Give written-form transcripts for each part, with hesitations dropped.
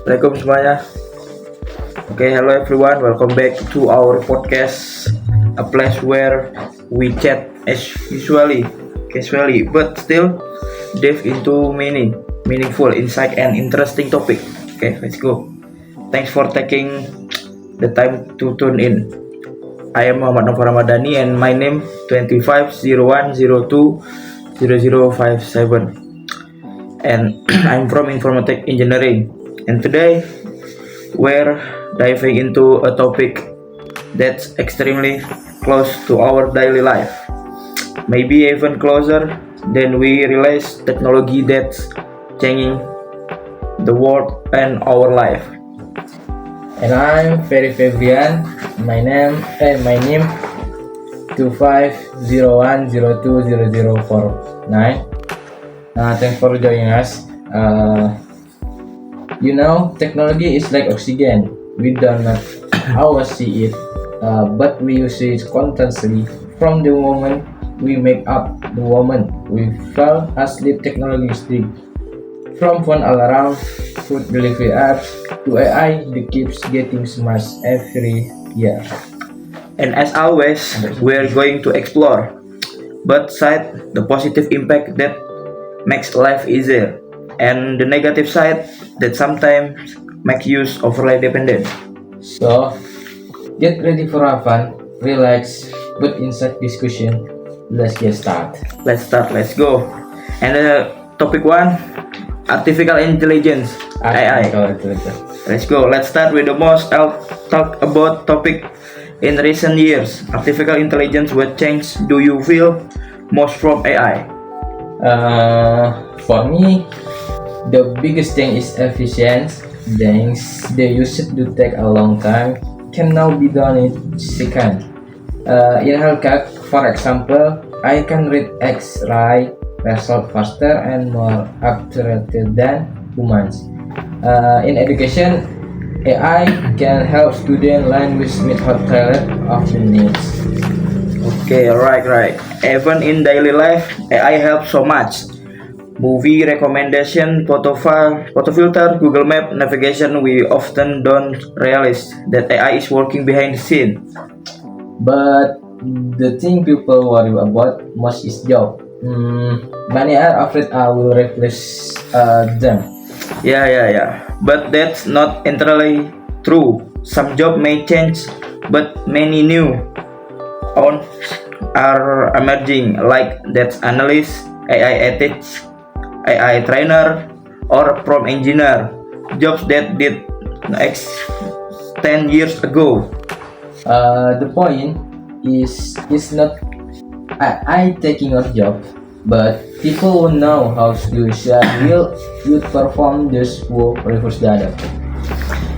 Assalamualaikum semuanya. Hello everyone. Welcome back to our podcast, a place where we chat as casually, but still dive into meaningful insight and interesting topic. Let's go. Thanks for taking the time to tune in. I am Muhammad Nova Ramadhani and my name 2501020057 and I'm from Informatic Engineering. And today we're diving into a topic that's extremely close to our daily life. Maybe even closer than we realize, technology that's changing the world and our life. And I'm Ferry Febrian. My name 2501020049. Thanks for joining us. Technology is like oxygen. We do not always see it, but we use it constantly. From the moment we make up, the moment we fall asleep, technology is big. From phone alarm, food delivery apps, to AI that keeps getting smart every year. And as always, we're going to explore both sides, the positive impact that makes life easier and the negative side that sometimes makes use overly dependent. So, get ready for a fun, relax, but inside discussion. Let's get started. Let's go. And topic one, artificial intelligence, AI. Let's go. Let's start with the most talk about topic in recent years. Artificial intelligence. What change do you feel most from AI? For me, the biggest thing is efficiency. Things they used to take a long time can now be done in seconds. In healthcare, for example, I can read X-ray result faster and more accurate than humans. In education, AI can help students learn with method tailored of the needs. Right. Even in daily life, AI helps so much. Movie recommendation, photo filter, Google Map navigation. We often don't realize that AI is working behind the scene. But the thing people worry about most is job. Many are afraid I will replace them. Yeah. But that's not entirely true. Some job may change, but many new ones are emerging, like data analyst, AI ethics, AI trainer, or prompt engineer. Jobs that did exist 10 years ago. The point is not I taking your job, but people will know how to will you perform this work reverse the other.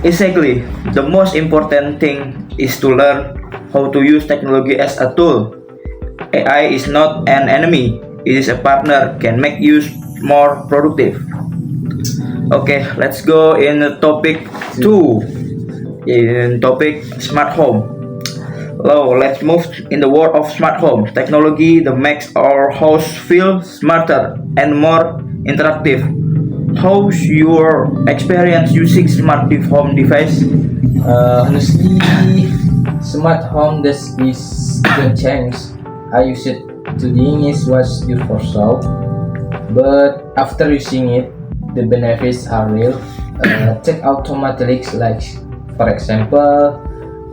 Exactly. The most important thing is to learn how to use technology as a tool. AI is not an enemy. It is a partner, can make use more productive. Let's go in the topic 2. In topic smart home. Let's move in the world of smart home. Technology that makes our house feel smarter and more interactive. How's your experience using smart home device? Honestly, smart home this is the change. I use it to the English was used for show, but after using it, the benefits are real. Check automatics like, for example,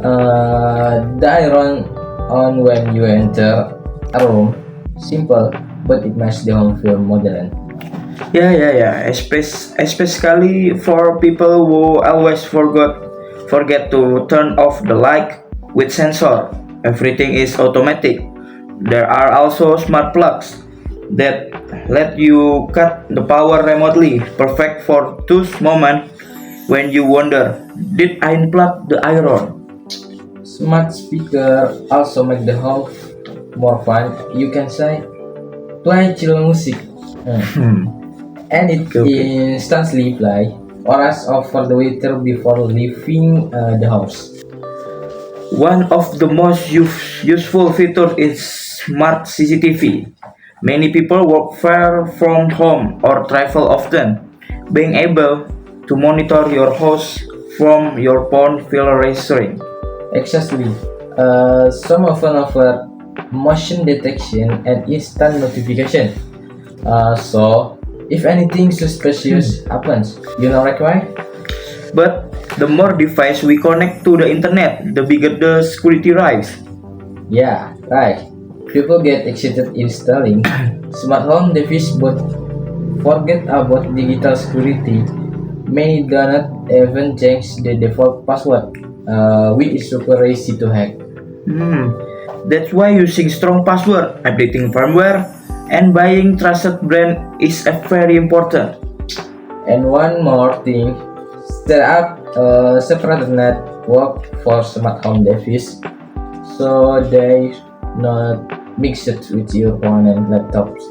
the iron on when you enter a room. Simple, but it makes the home feel modern. Yeah. Especially for people who always forget to turn off the light with sensor. Everything is automatic. There are also smart plugs that let you cut the power remotely, perfect for those moments when you wonder, did I unplug the iron? Smart speaker also make the home more fun. You can say, play chill music, and it instantly play, or ask for the waiter before leaving the house. One of the most useful features is smart CCTV. Many people work far from home or travel often. Being able to monitor your house from your phone feel reassuring. Exactly. Some often offer motion detection and instant notification. So, if anything suspicious happens, you know right why? But the more device we connect to the internet, the bigger the security rise. Yeah, right. People get excited installing smart home device but forget about digital security. Many do not even change the default password, which is super easy to hack. Hmm. That's why using strong password, updating firmware, and buying trusted brand is very important. And one more thing, set up a separate network for smart home device so they not mixed with your phone and laptops.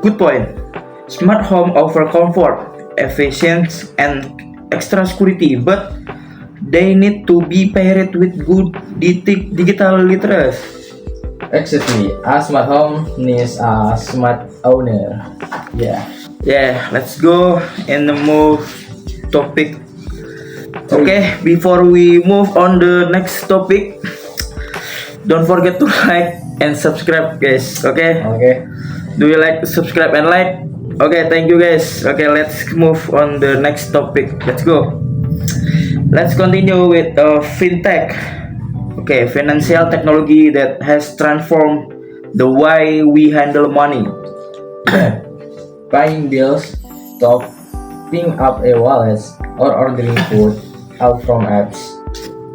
Good point. Smart home offer comfort, efficiency, and extra security, but they need to be paired with good digital literacy. Exactly, a smart home needs a smart owner. Yeah. Yeah, let's go and move topic. Okay, before we move on the next topic, don't forget to like and subscribe, guys. Okay, Okay. do you like subscribe and like? Okay, thank you, guys. Okay, let's move on the next topic. Let's go. Let's continue with fintech. Okay, financial technology that has transformed the way we handle money. Yeah. Paying bills, topping up a wallet, or ordering food out from apps.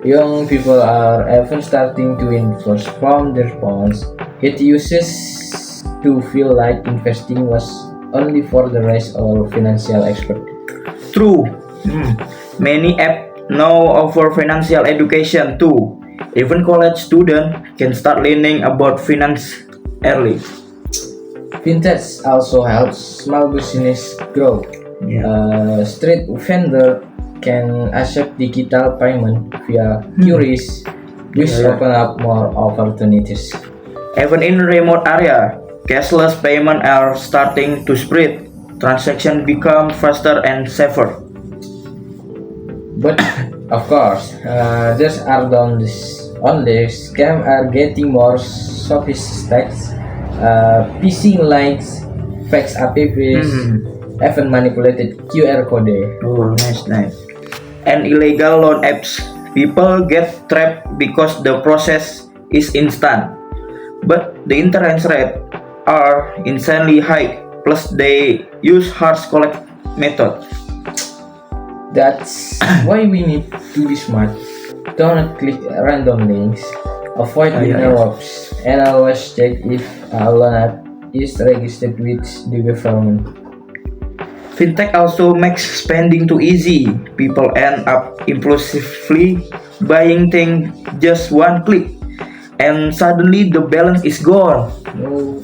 Young people are even starting to invest from their phones. It uses to feel like investing was only for the rest or financial expert. True. Many apps now offer financial education too. Even college students can start learning about finance early. Fintech also helps small business grow. Street vendor can accept digital payment via QRIS, which Yeah, yeah. open up more opportunities. Even in remote area, cashless payment are starting to spread. Transaction become faster and safer. But of course, there's are only scam are getting more sophisticated. Phishing links, fake apps, even manipulated QR code. Oh, nice, nice. And illegal loan apps. People get trapped because the process is instant, but the interest rate are insanely high. Plus, they use harsh collect method. That's why we need to be smart. Don't click random links. Avoid Yeah, winner yeah. apps and always check if a loan app is registered with the government. Fintech also makes spending too easy. People end up impulsively buying things just one click, and suddenly the balance is gone. No,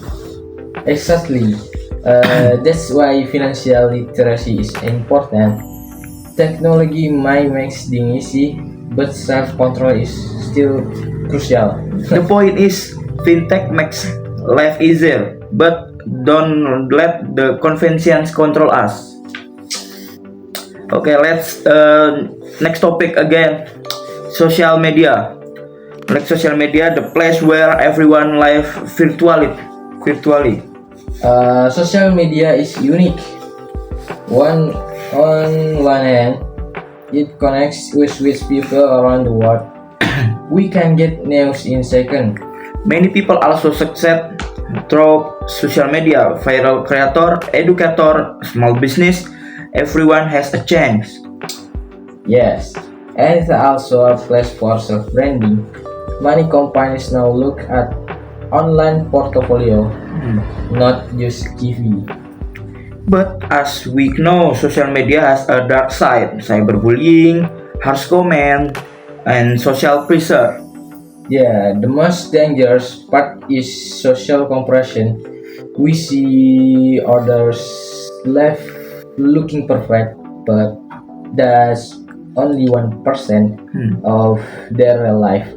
exactly. That's why financial literacy is important. Technology might make things easy, but self-control is still crucial. The point is, fintech makes life easier, but don't let the conventions control us. Okay, let's next topic again. Social media. Like social media, the place where everyone live virtually. Social media is unique. On one hand, it connects us with people around the world. We can get news in second. Many people also succeed through social media. Viral creator, educator, small business. Everyone has a chance. Yes, and it's also a place for self-branding. Many companies now look at online portfolio, not just TV. But as we know, social media has a dark side, cyberbullying, harsh comment, and social pressure. Yeah, the most dangerous part is social compression. We see others left looking perfect, but that's only 1% of their real life.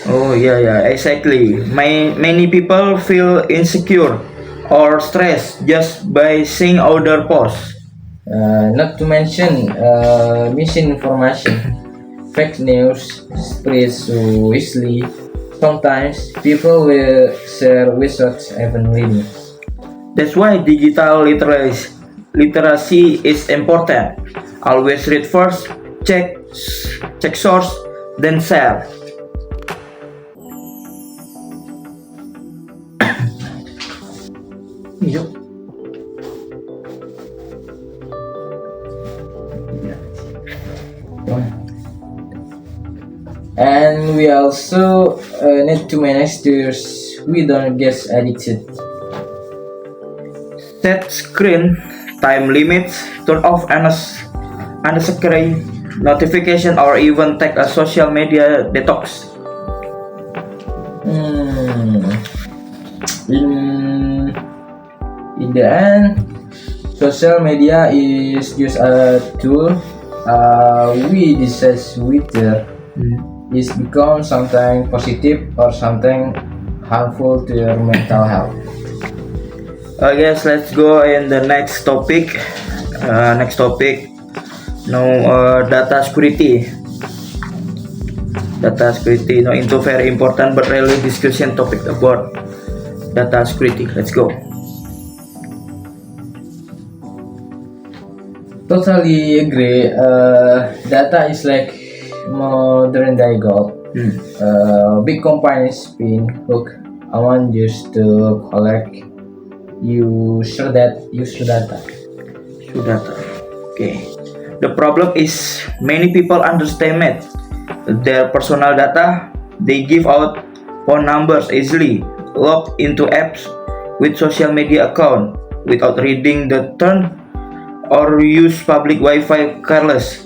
Oh yeah, exactly. Many people feel insecure or stressed just by seeing other posts. Not to mention misinformation. Fake news spreads so easily. Sometimes people will share without even reading. That's why digital literacy is important. Always read first, check source, then share. Yuk. And we also need to manage this. We don't get addicted. Set screen time limits, turn off unnecessary notification, or even take a social media detox. Hmm. In the end, social media is just a tool. We decide whether it's become something positive or something harmful to your mental health. I guess let's go in the next topic. Data security. Data security, into very important but rarely discussion topic about data security. Let's go. Totally agree. Data is like modern day gold. Big companies been hooked on just to collect user data. Okay. The problem is many people underestimate their personal data. They give out phone numbers easily, log into apps with social media account without reading the term, or use public Wi-Fi careless.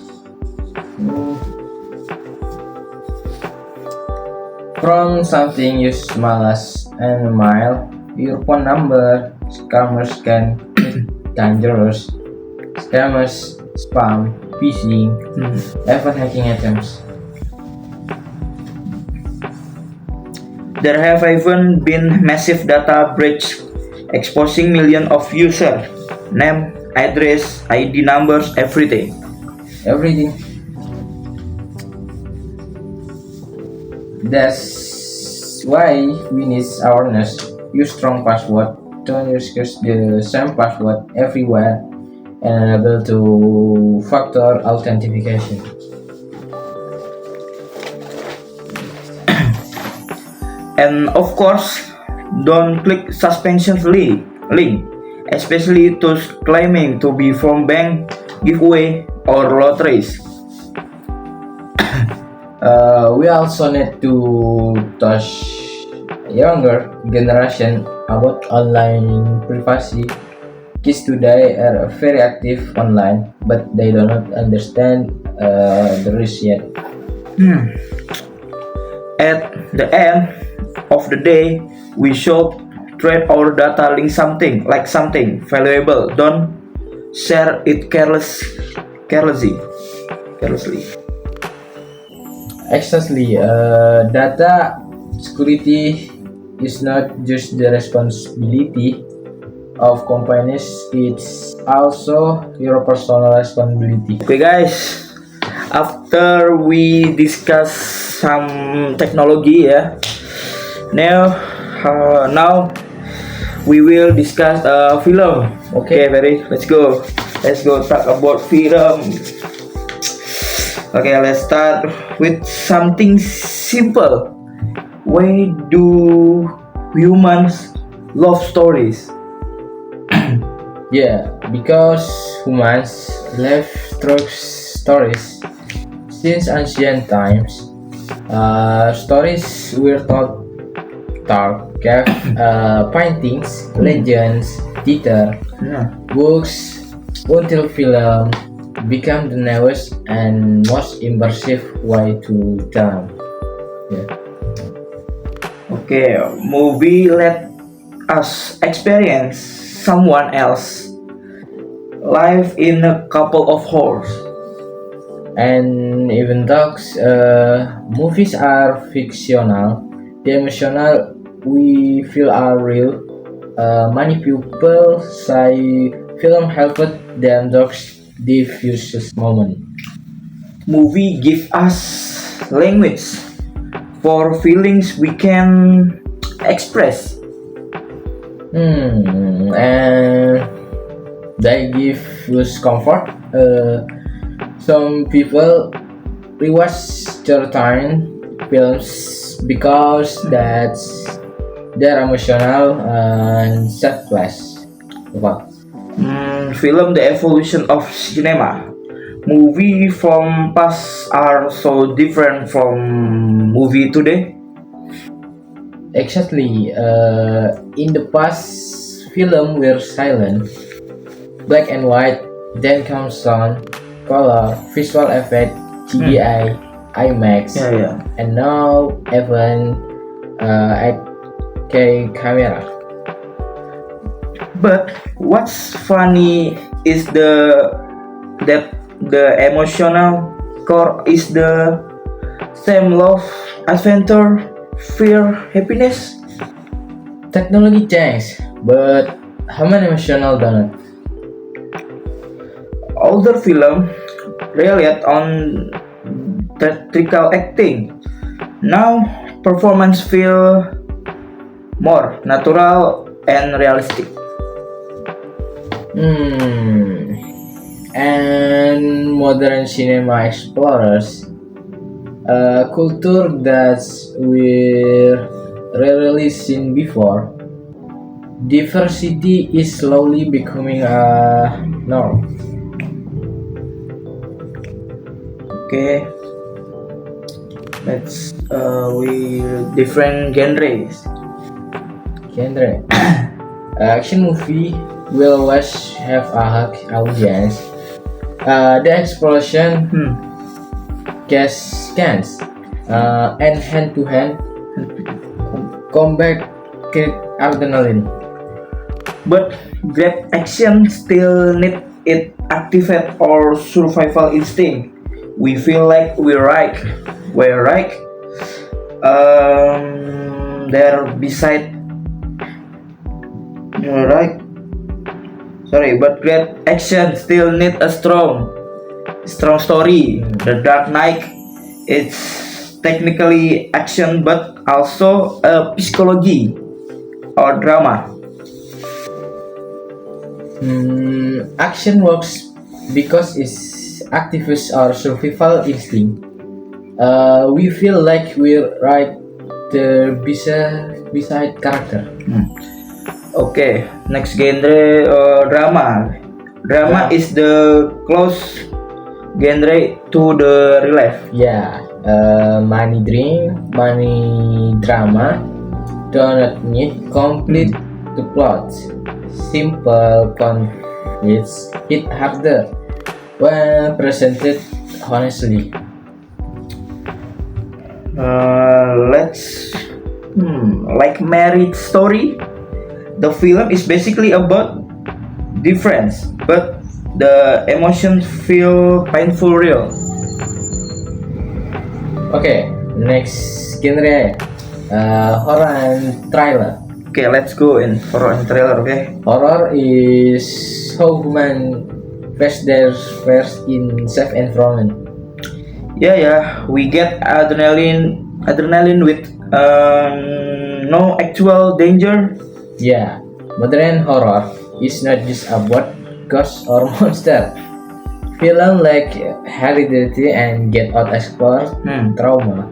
From something you small as an email, your phone number, scammers can dangerous. Scammers, spam, phishing, even hacking attempts. There have even been massive data breach exposing millions of user name, address, ID numbers, everything. Everything. That's why we need awareness. Use strong password. Don't use the same password everywhere, and enable to factor authentication. And of course, don't click suspension link, especially those claiming to be from bank, giveaway, or lotteries. We also need to touch younger generation about online privacy. Kids today are very active online, but they do not understand the risk yet. At the end of the day, we should treat our data like something valuable. Don't share it carelessly. Exactly. Data security is not just the responsibility of companies, it's also your personal responsibility. Okay, guys. After we discuss some technology, now we will discuss film. Okay, very. Let's go. Let's go talk about film. Okay, let's start with something simple. Why do humans love stories? Yeah, because humans love true stories. Since ancient times, stories were told cave paintings, legends, theater, Yeah. books, until film become the newest and most immersive way to tell. Yeah. Okay, movie let us experience someone else life in a couple of hours. And even though movies are fictional, the emotional we feel are real. Many people say film helped them those diffuse moment. Movie give us language for feelings we can express. And they give us comfort. Some people rewatch certain films because that's their emotional and selfless. What? Film the evolution of cinema. Movie from past are so different from movie today. Exactly. In the past, film were silent, black and white. Then comes sound, color, visual effect, CGI, IMAX, Yeah, yeah. and now even 8K camera. But what's funny is that the emotional core is the same: love, adventure, fear, happiness. Technology changed, but human emotional don't. Older film relied on theatrical acting. Now performance feel more natural and realistic. And modern cinema explorers a culture that we're rarely seen before. Diversity is slowly becoming a norm. Okay, let's we different genres. Genre. Action movie will always have a hug audience. The explosion, gas cans, and hand-to-hand combat create adrenaline. But great action still need it activate our survival instinct. We feel like we're right. There beside you're right. Sorry, but great action still need a strong story. The Dark Knight, it's technically action, but also a psychology or drama. Action works because it's activates our survival instinct. We feel like we're right there beside character. Okay, next genre drama. Drama is the close genre to the real life. Yeah, money drama do not need complete the plot. Simple conflicts hit harder when presented honestly. Let's like Marriage Story. The film is basically about difference, but the emotions feel painful real. Okay, next genre, horror and thriller. Okay, let's go in horror and thriller. Okay. Horror is how human face their fears in safe environment. Yeah. We get adrenaline with no actual danger. Yeah, modern horror is not just about ghosts or monster. Film like Hereditary and Get Out explore trauma,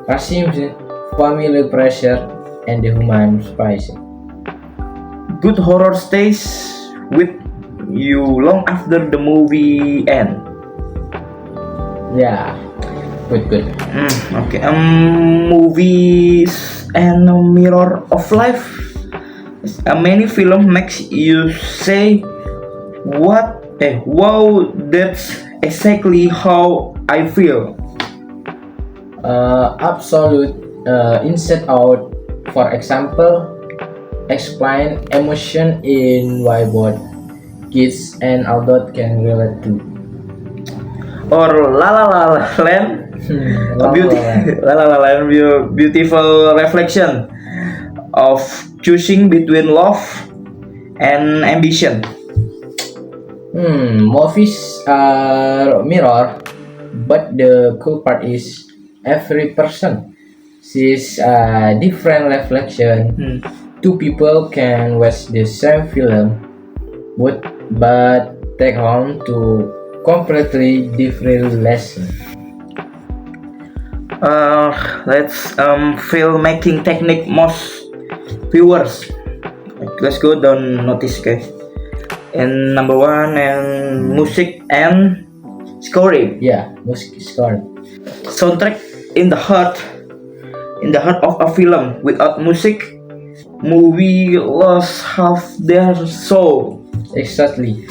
racism, family pressure, and the human spice. Good horror stays with you long after the movie end. Yeah, good. Okay. Movies and a mirror of life. Many film makes you say, "What? Wow! That's exactly how I feel." Absolute inside out. For example, explain emotion in why both kids and adult can relate to. Or La La La Land, beautiful reflection of choosing between love and ambition. Movies are mirror, but the cool part is every person sees a different reflection. Hmm. Two people can watch the same film, but take home to completely different lesson. Let's filmmaking technique most viewers. Let's go down notice, guys. And number one, and music and scoring. Yeah, music score. Soundtrack in the heart of a film. Without music, movie lost half their soul. Exactly.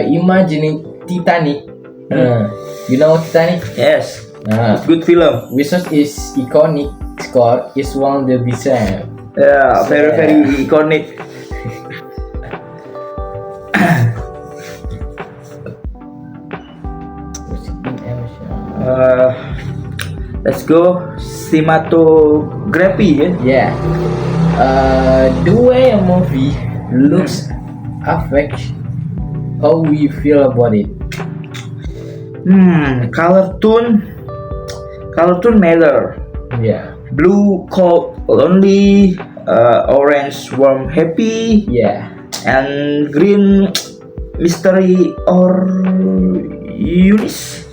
Imagining Titanic. You know Titanic? Yes, Uh, good film. Wizard is iconic score is one of the bizarre. Yeah, very iconic. Uh, let's go cinematography. Yeah. The way a movie looks affects how we feel about it. Color tone matter. Yeah. Blue cold lonely, orange warm happy, Yeah. and green mystery or Eunice.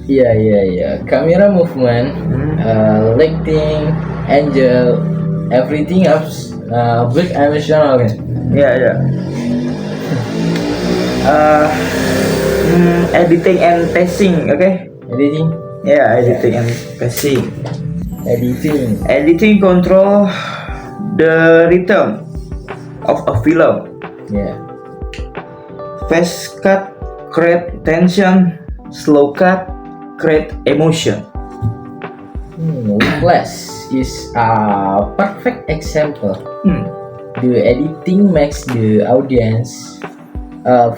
Yeah. Camera movement, lighting, angel, everything else, big emotional. Yeah. Editing and pacing, okay? Editing, Yeah, editing and pacing. editing. Editing control the rhythm of a film. Yeah. Fast cut create tension, slow cut create emotion. Whiplash is a perfect example. Hmm. The editing makes the audience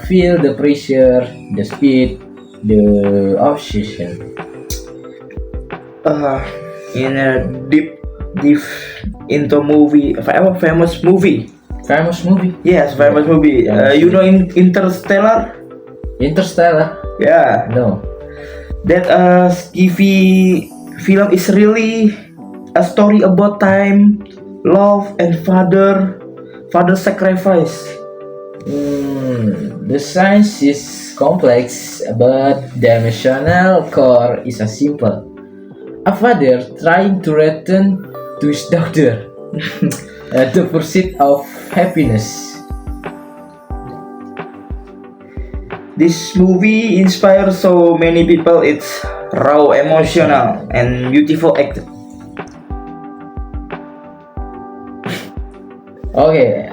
feel the pressure, the speed, the obsession. In a deep into movie, famous movie. Famous movie, Yes, famous movie. You know Interstellar? Interstellar. Yeah, No. that skiffy film is really a story about time, love, and father sacrifice. The science is complex, but the emotional core is a simple. A father trying to return to his daughter, the pursuit of happiness. This movie inspires so many people. It's raw, emotional, and beautiful acted. Okay,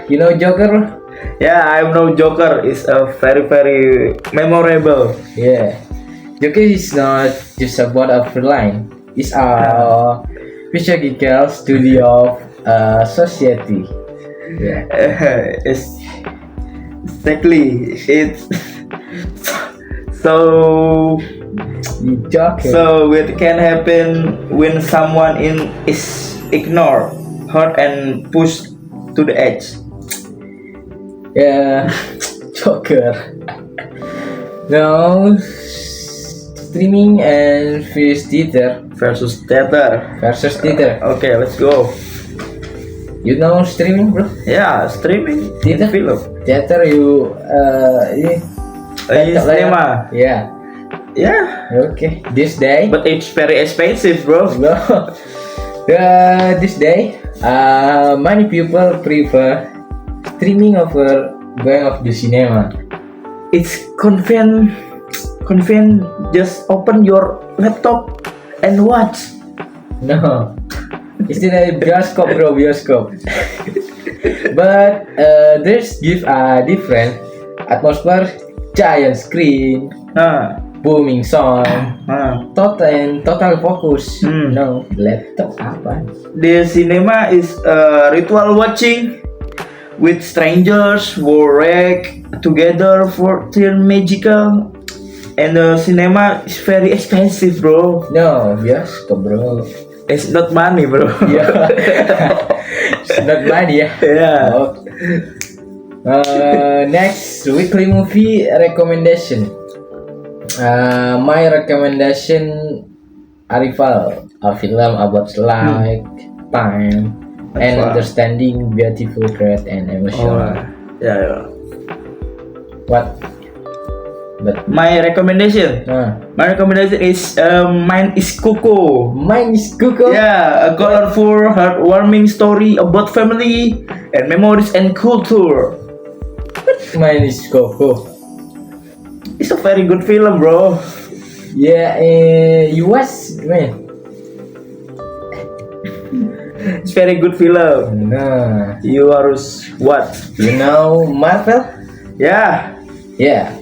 you know Joker? Yeah, I know Joker is a very memorable. Yeah, Joker is not just about a line. It's a physical study of society. Yeah. It's exactly it's so The Joker. so it can happen when someone is ignored, hurt, and pushed to the edge. Yeah, Joker. Now, streaming and versus theater. Versus theater. Versus theater. Okay, let's go. You know streaming, bro? Yeah, streaming Theater? in film. Theater you ini. Cinema. Yeah. Yeah, Okay. This day. but it's very expensive, bro. No. This day, many people prefer streaming over going of the cinema. It's convenient. Just open your laptop and watch. No, it's still a bioskop, bro. Bioskop. But this give a different atmosphere, giant screen, Ah, booming sound, ah. total focus. Hmm. No, laptop apa? The cinema is ritual watching with strangers who work together for turn magical, and the cinema is very expensive, bro. No, bioskop, bro. It's not money, bro. Yeah. It's not money, ya. Yeah. Oh. Next weekly movie recommendation. My recommendation Arrival, a film about like time and Wow. understanding beautiful, great, and emotional. Yeah. What? But My recommendation. My recommendation is Mine is Coco. mine is Coco. Yeah, a colorful, heartwarming story about family and memories and culture. Mine is Coco. It's a very good film, bro. Yeah, you watch, man. It's very good film. Nah, You harus what? you know Marvel? Yeah. Yeah.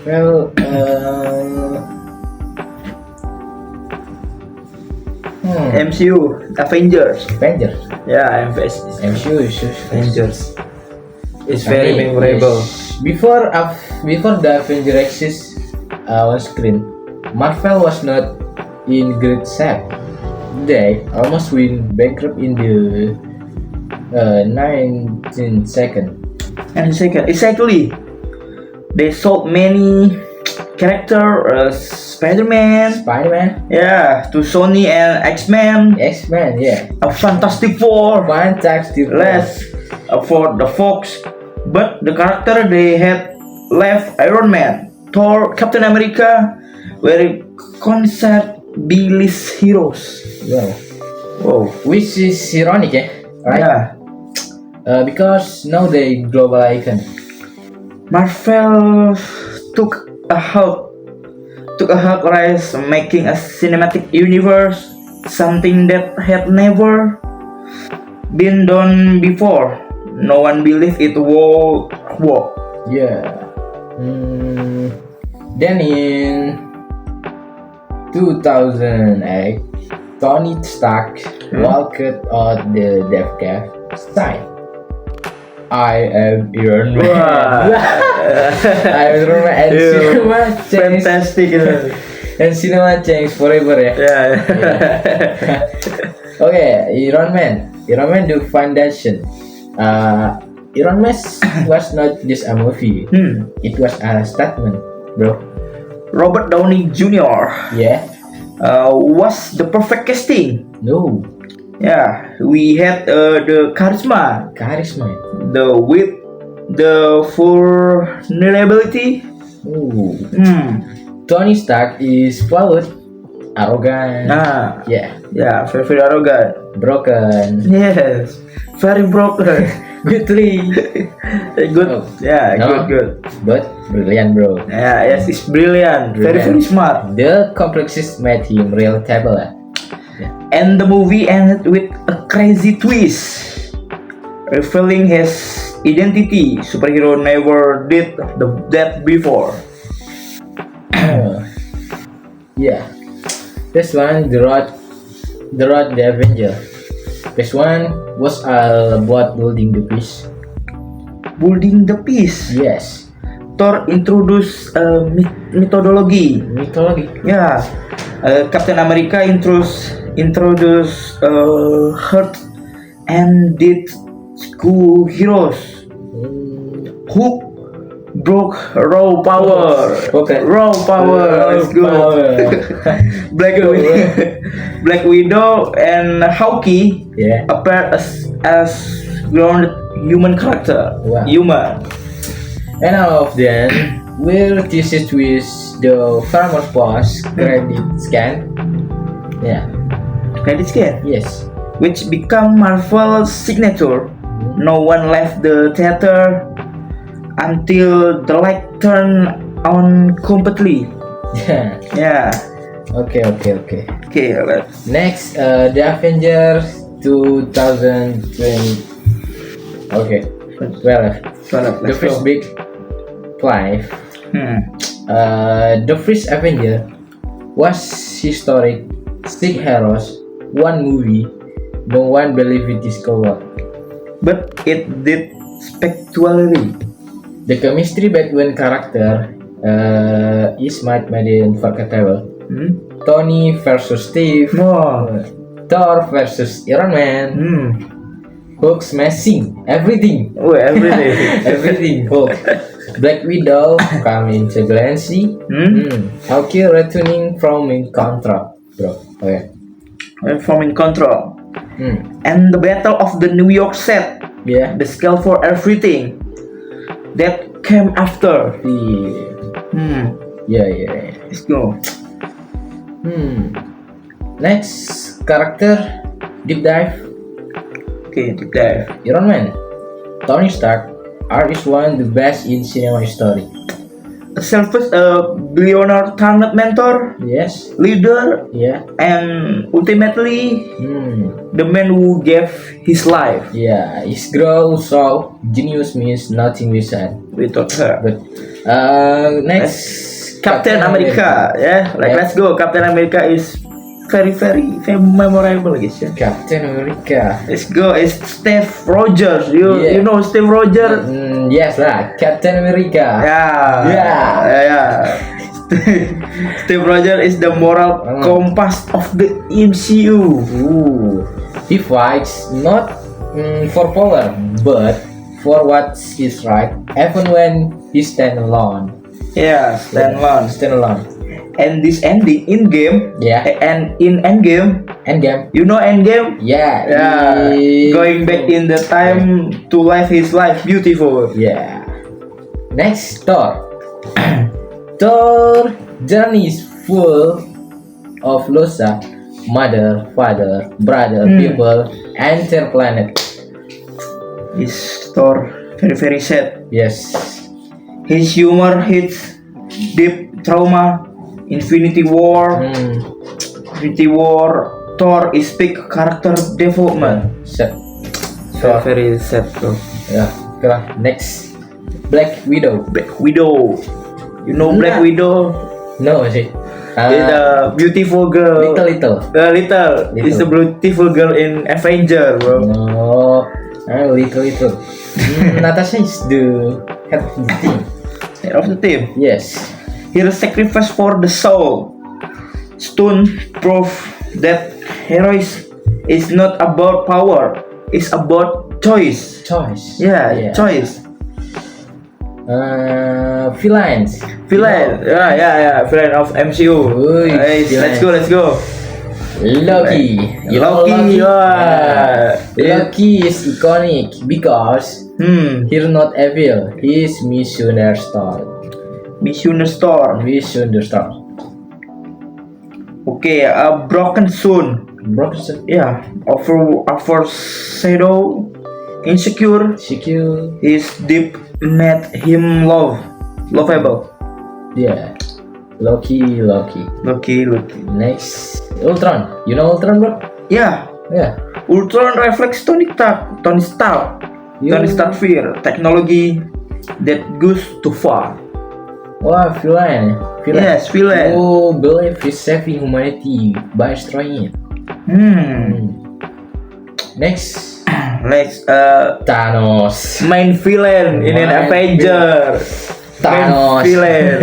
Marvel. MCU, Avengers. Avengers. Yeah, MCU is Avengers. It's I very mean, memorable. yes. Before the Avengers exists on screen, Marvel was not in great shape. They almost went bankrupt in the 19th second. And second, exactly. They sold many character, Spider-Man. Spider-Man, Yeah, to Sony and X-Men. X-Men, yeah. A Fantastic Four. Fantastic. Less for the Fox, but the character they had left Iron Man, Thor, Captain America were concept B-list heroes. Wow. Wow. Which is ironic, right? Yeah. Because now they global icon. Marvel took a hard rise, making a cinematic universe, something that had never been done before. No one believed it would work. Yeah. Then in 2008, Tony Stark walked out the death cave, sighed, "I am Iron Man." Iron Man and Ew. cinema changed. Fantastic. And cinema changed forever, ya. Yeah. Okay, Iron Man the foundation. Iron Man was not just a movie. It was a statement, bro. Robert Downey Jr. Yeah. Was the perfect casting. No. Yeah, we had the charisma, Charisma. the wit, the vulnerability. Ooh. Tony Tony Stark is flawed, arrogant. Nah, Yeah. yeah, very, very arrogant. Broken. Yes, very broken. Goodly. Good. Oh. Yeah, No. good. But brilliant, bro. Yeah, yes, it's brilliant. Very, very smart. The complexes made him relatable. And the movie ended with a crazy twist, revealing his identity. Superhero never did that before. Yeah. This one, the road the Avenger. This one was all about building the peace. Building the peace. Yes. Thor introduced methodology. Mythology. Yeah. Captain America introduced Earth and did school heroes. Hulk broke raw power. Okay. Raw power. Let's go. Black Widow and Hawkeye Yeah. appear as grounded human character. Wow. Human. And all of them will teased with the farmer's boss credit scan. Yeah. Credit scan, Yes. which become Marvel's signature. No one left the theater until the light turned on completely. Yeah. Yeah. Okay. Okay, let's. Next, the Avengers 2020. Okay. Well, the Let's first go. big five. The first Avenger was historic. 6 heroes, 1 movie. No one believed it is covered. But it did spectacularly. The chemistry between character Is might made it unforgettable. Hmm? Tony versus Steve. Wow. Thor versus Iron Man. Hmm. Hulk smashing everything. Oh, everything. Everything Hulk. Black Widow coming to Glancy. Hawkeye returning from in Contra, bro. Okay. From in control. Hmm. And the Battle of the New York set. Yeah. The scale for everything. That came after. Yeah. Yeah. Let's go. Next character deep dive. Okay, deep dive. Iron Man. Tony Stark. Is one the best in cinema history. A selfless, billionaire, talented mentor, Yes. leader, Yeah. and ultimately the man who gave his life Yeah. His grow so genius means nothing we said. without her. But next Captain America, yeah, like Yeah. let's go. Captain America is very memorable, guys. Yeah. Captain America. Let's go. It's Steve Rogers. You Yeah. know Steve Rogers? Yes lah, Captain America. Yeah. Steve Rogers is the moral compass of the MCU. Ooh. He fights not for power, but for what is right, even when he stand alone. Yeah, stand alone. Stand alone. And this ending in game, Yeah. and in Endgame, Endgame. you know Endgame? Yeah. Yeah, going back in the time to live his life, beautiful. Yeah. Next, Thor. Thor journey is full of losa, mother, father, brother, people, entire planet. His Thor very sad. Yes. His humor hits deep trauma. Infinity War, Thor is big character development. Set. Very sad bro. Yeah. Okay. Next, Black Widow. Black Widow. You know Black Nah. Widow? No sih. Is a beautiful girl. Little. Little. Is a beautiful girl in Avenger, bro. No. Little. Natasha is the head of the team. Head of the team. Yes. Her sacrifice for the soul. Stone proof that heroism is not about power. It's about choice. Choice. Yeah. Choice. Villains. Villain. Yeah. Villain of MCU. Ui, Nice. villain. Let's go. Loki. You know Loki. Yeah. Loki is iconic because he's not evil. He's missionary star. Mission Storm. Missionary star. Okay, a broken soul. Broken. Yeah, overshadow, insecure. Secure. His deep made him lovable. Yeah. Loki. Loki. Next, Ultron. You know Ultron, bro? Yeah, Yeah. Ultron reflects Tony Stark fear, technology that goes too far. Wah, villain. Yes, villain. Who believe he's saving humanity by destroying it. Next, Next, Thanos. main villain in an Main Avenger. Thanos. Main villain.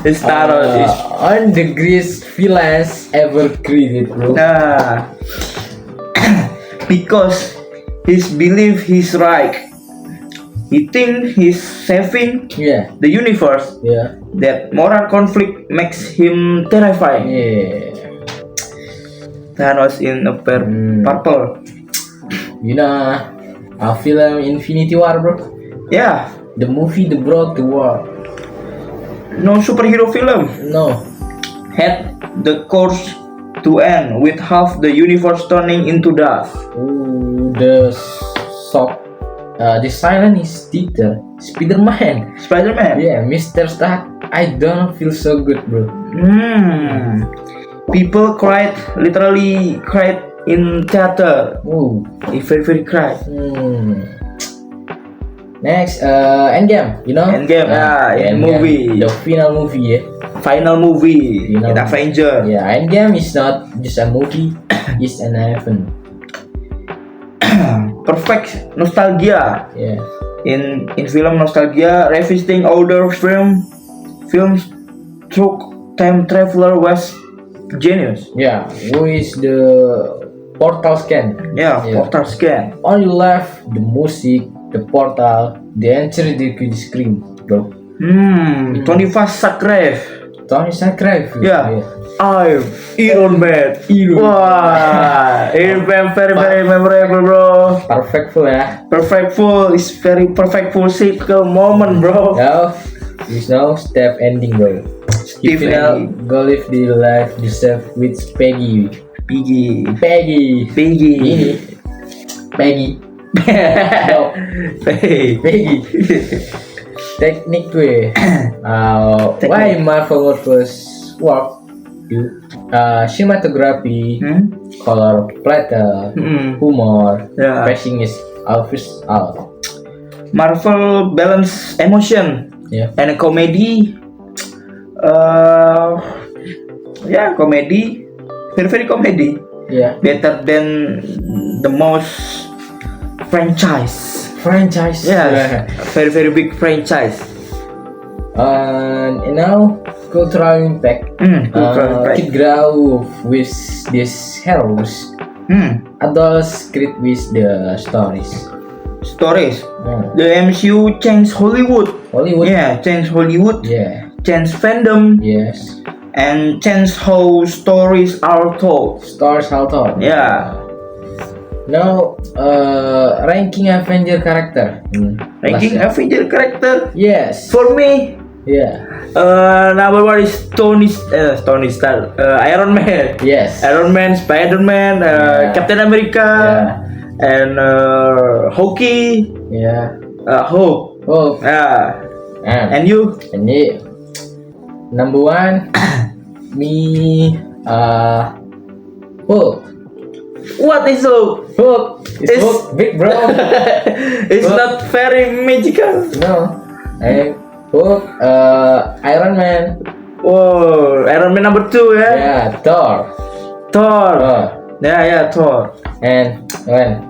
It's Thanos. On the greatest villains ever created, bro. Nah, because he's believe he's right. He think he's saving Yeah. the universe. Yeah. That moral conflict makes him terrifying. Yeah. Thanos in a purple. You know, a film Infinity War, bro. Yeah, The movie that broke the world. no superhero film No. had the course to end with half the universe turning into dust. Ooh, the shock. The silent is Peter. Spider-Man. Spider-Man. Yeah, Mr. Stark. I don't feel so good, bro. People literally cried in theater. Ooh. He very cried. Next, Endgame. You know? Endgame, in movie. The final movie, yeah. Final movie You know. in Avenger. Yeah, Endgame is not just a movie. It's an event. Perfect nostalgia. Yeah. In film nostalgia, revisiting older film films through time traveler was genius. Yeah, who is the portal scan? Yeah, Yeah. portal scan. On your left, the music, the portal, the entry the screen, bro. 21st Sakref. Tony Stark. Yeah. I'm Iron Man. Iron Man. Wah, Iron Man very memorable, bro. Perfect full ya. Perfect full is very perfect full circle moment, bro. Now, there's no step ending, bro. Step Final, ending. go live the life deserve with Peggy. Piggy. Peggy. Piggy. Ini. Peggy. No. Hey. Peggy. Teknik gue. Why Marvel first work? Cinematography, color palette, humor, Yeah. pacing is always out. Marvel balance emotion Yeah. and comedy. Yeah, comedy. Very comedy. Yeah. Better than the most franchise. Franchise. Yeah, very big franchise. And now cultural impact. Cultural impact. Kid grow with these heroes. Adults create with the stories. Stories. Yeah. The MCU changed Hollywood. Hollywood. Yeah, changed Hollywood. Yeah. Changed fandom Yes. and changed how stories are told. Stars how told. Yeah. Now, ranking Avenger character. Ranking Last- Avenger character Yes. for me. Yeah. Number one is Tony Stark, Iron Man. Yes. Iron Man, Spider-Man, Yeah. Captain America, and Hawkeye, Yeah. Hulk. Oh. And you? Ini number one. Me. Hulk. What is Hulk? Hulk. It's It's- Hulk. Big bro. It's Hulk. not very magical. No. And Hulk. Iron Man. Whoa, Iron Man number two, yeah? Yeah. Thor. Thor. Thor. Yeah, Thor. And when?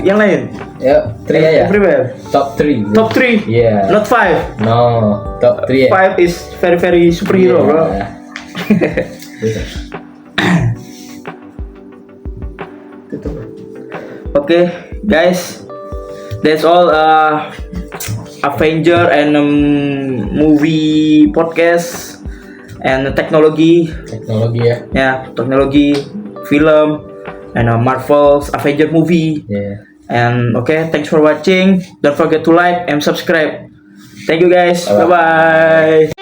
Yang lain? Ya, 3 ya. Everywhere. Top 3. Top 3. Yeah. Not 5. No, top 3 ya. 5 is very superhero, bro. Yeah. Okay, guys, that's all Avenger and movie podcast and technology, Teknologi ya. yeah, technology, film, and Marvel's Avenger movie. Yeah. And okay, thanks for watching. Don't forget to like and subscribe. Thank you, guys. Bye bye.